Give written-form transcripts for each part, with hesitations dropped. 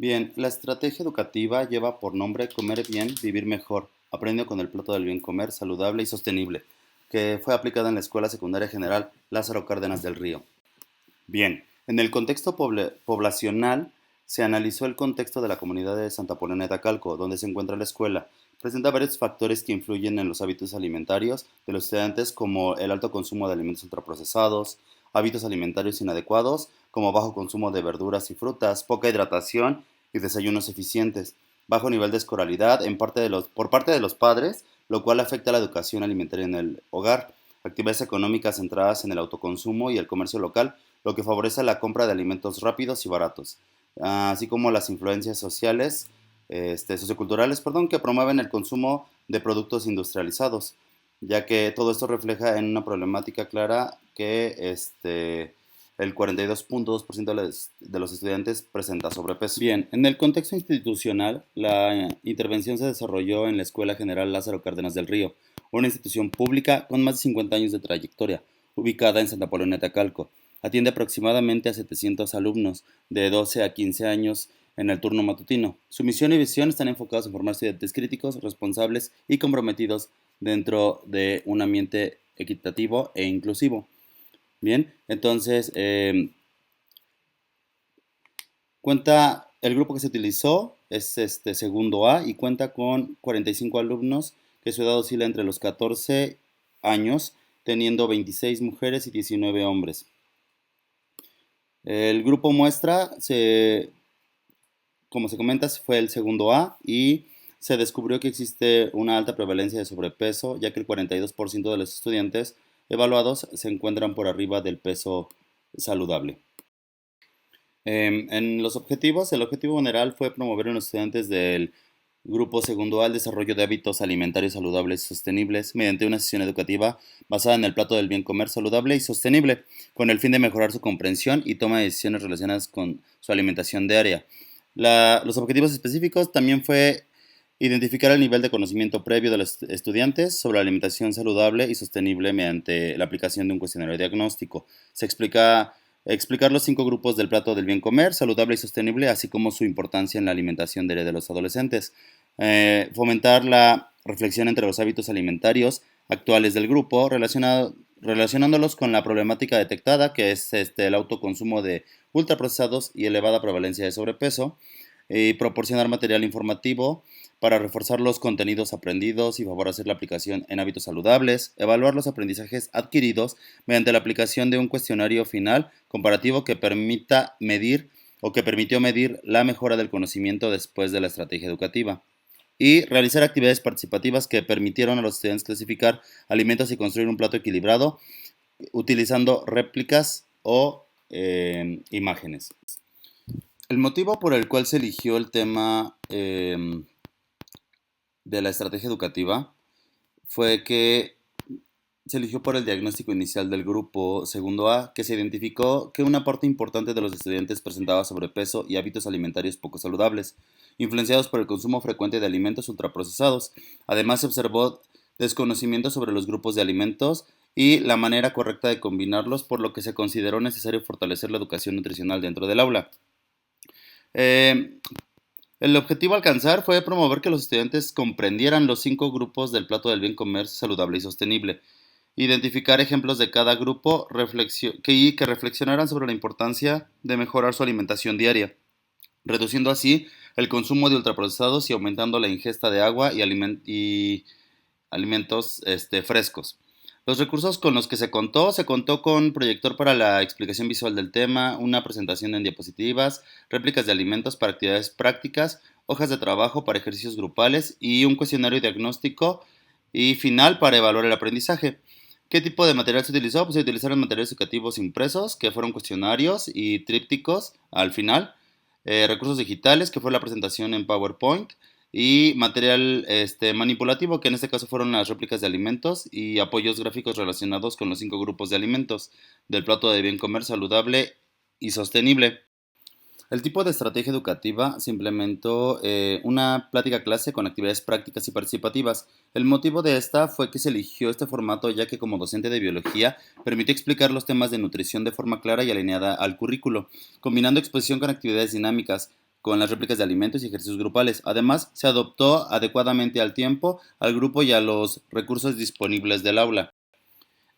Bien, la estrategia educativa lleva por nombre Comer bien, vivir mejor, aprendiendo con el plato del bien comer saludable y sostenible, que fue aplicada en la Escuela Secundaria General Lázaro Cárdenas del Río. Bien, en el contexto poblacional se analizó el contexto de la comunidad de Santa Polona de Tacalco, donde se encuentra la escuela. Presenta varios factores que influyen en los hábitos alimentarios de los estudiantes, como el alto consumo de alimentos ultraprocesados, hábitos alimentarios inadecuados, como bajo consumo de verduras y frutas, poca hidratación y desayunos eficientes, bajo nivel de escolaridad por parte de los padres, lo cual afecta a la educación alimentaria en el hogar, actividades económicas centradas en el autoconsumo y el comercio local, lo que favorece la compra de alimentos rápidos y baratos, así como las influencias socioculturales, perdón, que promueven el consumo de productos industrializados, ya que todo esto refleja en una problemática clara que el 42.2% de los estudiantes presenta sobrepeso. Bien, en el contexto institucional, la intervención se desarrolló en la Escuela General Lázaro Cárdenas del Río, una institución pública con más de 50 años de trayectoria, ubicada en Santa Polona de Tacalco. Atiende aproximadamente a 700 alumnos de 12 a 15 años en el turno matutino. Su misión y visión están enfocados en formar estudiantes críticos, responsables y comprometidos dentro de un ambiente equitativo e inclusivo. Bien, entonces el grupo que se utilizó es este segundo A y cuenta con 45 alumnos que su edad oscila entre los 14 años, teniendo 26 mujeres y 19 hombres. El grupo muestra, como se comenta, fue el segundo A y se descubrió que existe una alta prevalencia de sobrepeso, ya que el 42% de los estudiantes evaluados se encuentran por arriba del peso saludable. En los objetivos, el objetivo general fue promover en los estudiantes del grupo segundo A el desarrollo de hábitos alimentarios saludables y sostenibles mediante una sesión educativa basada en el plato del bien comer saludable y sostenible, con el fin de mejorar su comprensión y toma de decisiones relacionadas con su alimentación diaria. Los objetivos específicos también fue identificar el nivel de conocimiento previo de los estudiantes sobre la alimentación saludable y sostenible mediante la aplicación de un cuestionario diagnóstico. Explicar los 5 grupos del plato del bien comer, saludable y sostenible, así como su importancia en la alimentación diaria de los adolescentes. Fomentar la reflexión entre los hábitos alimentarios actuales del grupo, relacionándolos con la problemática detectada, que es el autoconsumo de ultraprocesados y elevada prevalencia de sobrepeso, y proporcionar material informativo para reforzar los contenidos aprendidos y favorecer la aplicación en hábitos saludables, evaluar los aprendizajes adquiridos mediante la aplicación de un cuestionario final comparativo que permita medir o que permitió medir la mejora del conocimiento después de la estrategia educativa, y realizar actividades participativas que permitieron a los estudiantes clasificar alimentos y construir un plato equilibrado utilizando réplicas o imágenes. El motivo por el cual se eligió el tema de la estrategia educativa fue que se eligió por el diagnóstico inicial del grupo segundo A, que se identificó que una parte importante de los estudiantes presentaba sobrepeso y hábitos alimentarios poco saludables, influenciados por el consumo frecuente de alimentos ultraprocesados. Además, se observó desconocimiento sobre los grupos de alimentos y la manera correcta de combinarlos, por lo que se consideró necesario fortalecer la educación nutricional dentro del aula. Eh, el objetivo a alcanzar fue promover que los estudiantes comprendieran los 5 grupos del plato del bien comer saludable y sostenible, identificar ejemplos de cada grupo y que reflexionaran sobre la importancia de mejorar su alimentación diaria, reduciendo así el consumo de ultraprocesados y aumentando la ingesta de agua y alimentos frescos. Los recursos con los que se contó con proyector para la explicación visual del tema, una presentación en diapositivas, réplicas de alimentos para actividades prácticas, hojas de trabajo para ejercicios grupales y un cuestionario diagnóstico y final para evaluar el aprendizaje. ¿Qué tipo de material se utilizó? Pues se utilizaron materiales educativos impresos, que fueron cuestionarios y trípticos al final, recursos digitales, que fue la presentación en PowerPoint, y material manipulativo, que en este caso fueron las réplicas de alimentos y apoyos gráficos relacionados con los 5 grupos de alimentos del plato de bien comer saludable y sostenible. El tipo de estrategia educativa se implementó una plática clase con actividades prácticas y participativas. El motivo de esta fue que se eligió este formato ya que como docente de biología permitió explicar los temas de nutrición de forma clara y alineada al currículo, combinando exposición con actividades dinámicas con las réplicas de alimentos y ejercicios grupales. Además, se adoptó adecuadamente al tiempo, al grupo y a los recursos disponibles del aula.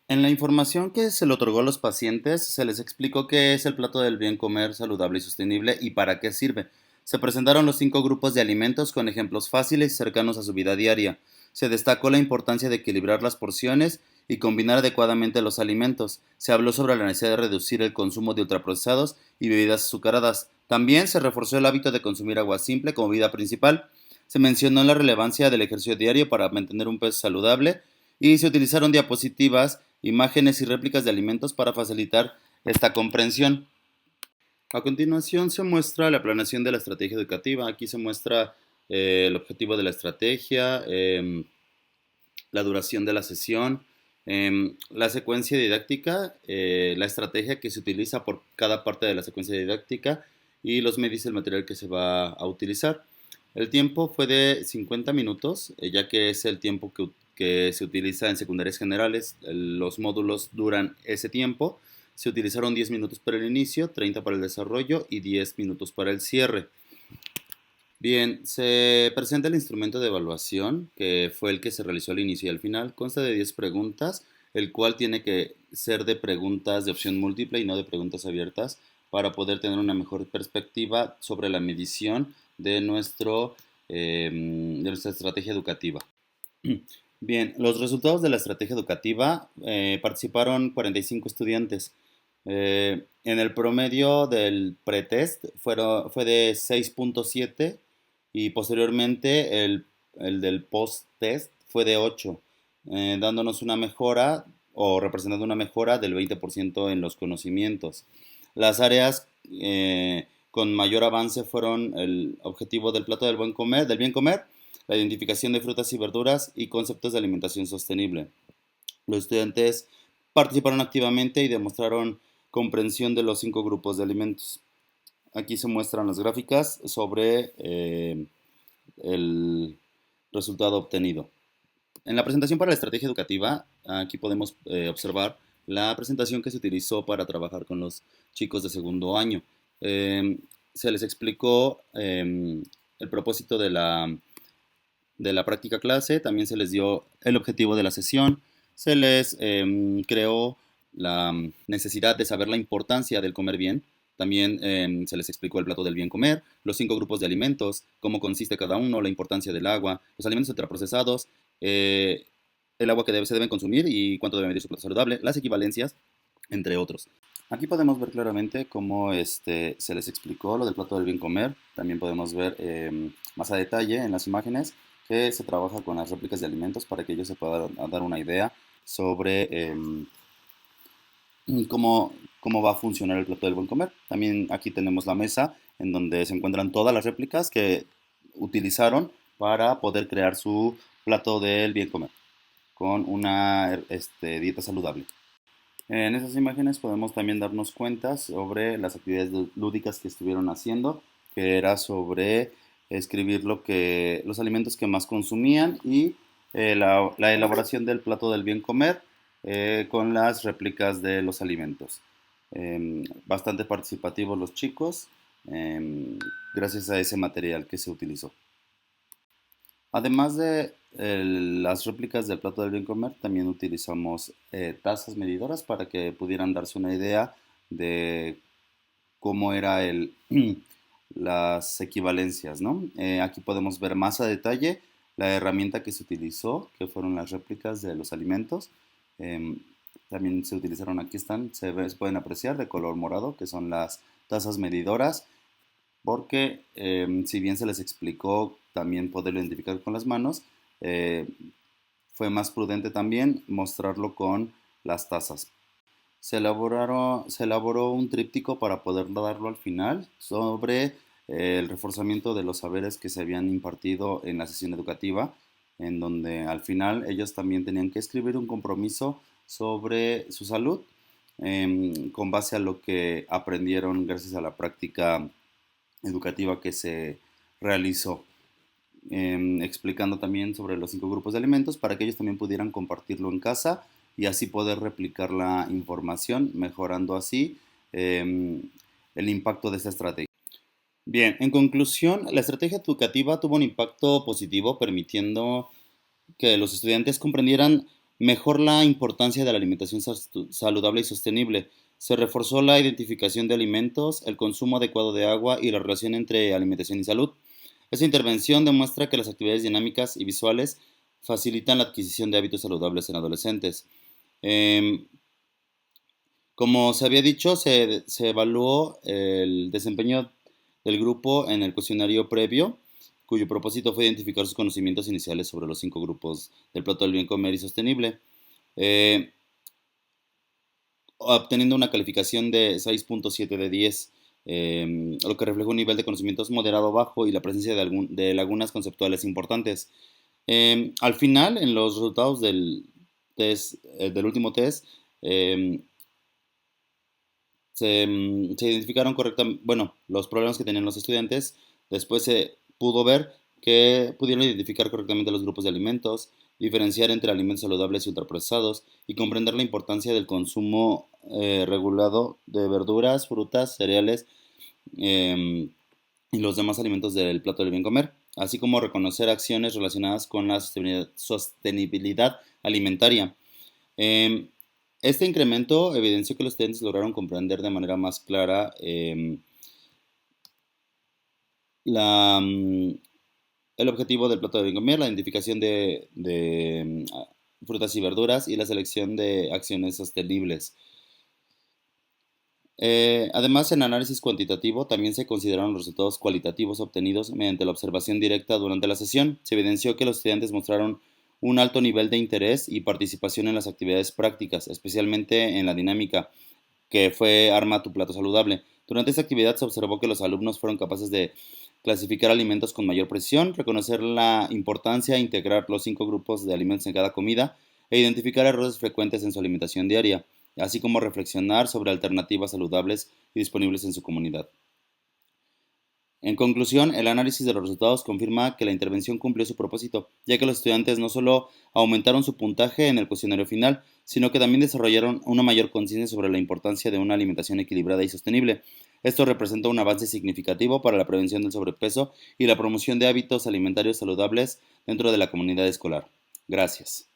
En la información que se le otorgó a los pacientes, se les explicó qué es el plato del bien comer saludable y sostenible y para qué sirve. Se presentaron los 5 grupos de alimentos con ejemplos fáciles y cercanos a su vida diaria. Se destacó la importancia de equilibrar las porciones y combinar adecuadamente los alimentos. Se habló sobre la necesidad de reducir el consumo de ultraprocesados y bebidas azucaradas. También se reforzó el hábito de consumir agua simple como bebida principal. Se mencionó la relevancia del ejercicio diario para mantener un peso saludable y se utilizaron diapositivas, imágenes y réplicas de alimentos para facilitar esta comprensión. A continuación se muestra la planeación de la estrategia educativa. Aquí se muestra el objetivo de la estrategia, la duración de la sesión, la secuencia didáctica, la estrategia que se utiliza por cada parte de la secuencia didáctica y los medios y el material que se va a utilizar. El tiempo fue de 50 minutos, ya que es el tiempo que se utiliza en secundarias generales. Los módulos duran ese tiempo. Se utilizaron 10 minutos para el inicio, 30 para el desarrollo y 10 minutos para el cierre. Bien, se presenta el instrumento de evaluación, que fue el que se realizó al inicio y al final. Consta de 10 preguntas, el cual tiene que ser de preguntas de opción múltiple y no de preguntas abiertas para poder tener una mejor perspectiva sobre la medición de nuestra estrategia educativa. Bien, los resultados de la estrategia educativa participaron 45 estudiantes. En el promedio del pretest fue de 6.7 y posteriormente el del post-test fue de 8, dándonos una mejora o representando una mejora del 20% en los conocimientos. Las áreas con mayor avance fueron el objetivo del plato del bien comer, la identificación de frutas y verduras y conceptos de alimentación sostenible. Los estudiantes participaron activamente y demostraron comprensión de los 5 grupos de alimentos. Aquí se muestran las gráficas sobre el resultado obtenido. En la presentación para la estrategia educativa, aquí podemos observar la presentación que se utilizó para trabajar con los chicos de segundo año. Se les explicó el propósito de la práctica clase, también se les dio el objetivo de la sesión, se les creó la necesidad de saber la importancia del comer bien, también se les explicó el plato del bien comer, los 5 grupos de alimentos, cómo consiste cada uno, la importancia del agua, los alimentos ultraprocesados, el agua que se deben consumir y cuánto debe medir su plato saludable, las equivalencias, entre otros. Aquí podemos ver claramente cómo se les explicó lo del plato del bien comer. También podemos ver más a detalle en las imágenes que se trabaja con las réplicas de alimentos para que ellos se puedan dar una idea sobre cómo va a funcionar el plato del buen comer. También aquí tenemos la mesa en donde se encuentran todas las réplicas que utilizaron para poder crear su plato del bien comer con una dieta saludable. En esas imágenes podemos también darnos cuenta sobre las actividades lúdicas que estuvieron haciendo, que era sobre escribir los alimentos que más consumían y la elaboración del plato del bien comer con las réplicas de los alimentos. Bastante participativos los chicos, gracias a ese material que se utilizó. Además de las réplicas del plato del bien comer, también utilizamos tazas medidoras para que pudieran darse una idea de cómo era las equivalencias, ¿no? Aquí podemos ver más a detalle la herramienta que se utilizó, que fueron las réplicas de los alimentos. También se utilizaron, aquí están, se pueden apreciar de color morado, que son las tazas medidoras, porque si bien se les explicó también poder identificar con las manos, fue más prudente también mostrarlo con las tazas. Se elaboró un tríptico para poder darlo al final sobre el reforzamiento de los saberes que se habían impartido en la sesión educativa, en donde al final ellos también tenían que escribir un compromiso sobre su salud con base a lo que aprendieron gracias a la práctica educativa que se realizó, explicando también sobre los 5 grupos de alimentos para que ellos también pudieran compartirlo en casa y así poder replicar la información, mejorando así el impacto de esta estrategia. Bien, en conclusión, la estrategia educativa tuvo un impacto positivo, permitiendo que los estudiantes comprendieran mejor la importancia de la alimentación saludable y sostenible. Se reforzó la identificación de alimentos, el consumo adecuado de agua y la relación entre alimentación y salud. Esta intervención demuestra que las actividades dinámicas y visuales facilitan la adquisición de hábitos saludables en adolescentes. Em, Como se había dicho, se evaluó el desempeño del grupo en el cuestionario previo, cuyo propósito fue identificar sus conocimientos iniciales sobre los 5 grupos del plato del bien comer y sostenible, eh, obteniendo una calificación de 6.7 de 10, lo que refleja un nivel de conocimientos moderado bajo y la presencia de lagunas conceptuales importantes. Al final, en los resultados del último test, eh, se identificaron correctamente, bueno, los problemas que tenían los estudiantes. Después se pudo ver que pudieron identificar correctamente los grupos de alimentos, diferenciar entre alimentos saludables y ultraprocesados y comprender la importancia del consumo regulado de verduras, frutas, cereales eh, y los demás alimentos del plato del bien comer, así como reconocer acciones relacionadas con la sostenibilidad alimentaria. Eh, este incremento evidenció que los estudiantes lograron comprender de manera más clara la, el objetivo del plato de bien comer, la identificación de frutas y verduras y la selección de acciones sostenibles. Además, en análisis cuantitativo también se consideraron los resultados cualitativos obtenidos mediante la observación directa durante la sesión. Se evidenció que los estudiantes mostraron un alto nivel de interés y participación en las actividades prácticas, especialmente en la dinámica, que fue Arma tu plato saludable. Durante esta actividad se observó que los alumnos fueron capaces de clasificar alimentos con mayor precisión, reconocer la importancia de integrar los 5 grupos de alimentos en cada comida e identificar errores frecuentes en su alimentación diaria, así como reflexionar sobre alternativas saludables y disponibles en su comunidad. En conclusión, el análisis de los resultados confirma que la intervención cumplió su propósito, ya que los estudiantes no solo aumentaron su puntaje en el cuestionario final, sino que también desarrollaron una mayor conciencia sobre la importancia de una alimentación equilibrada y sostenible. Esto representa un avance significativo para la prevención del sobrepeso y la promoción de hábitos alimentarios saludables dentro de la comunidad escolar. Gracias.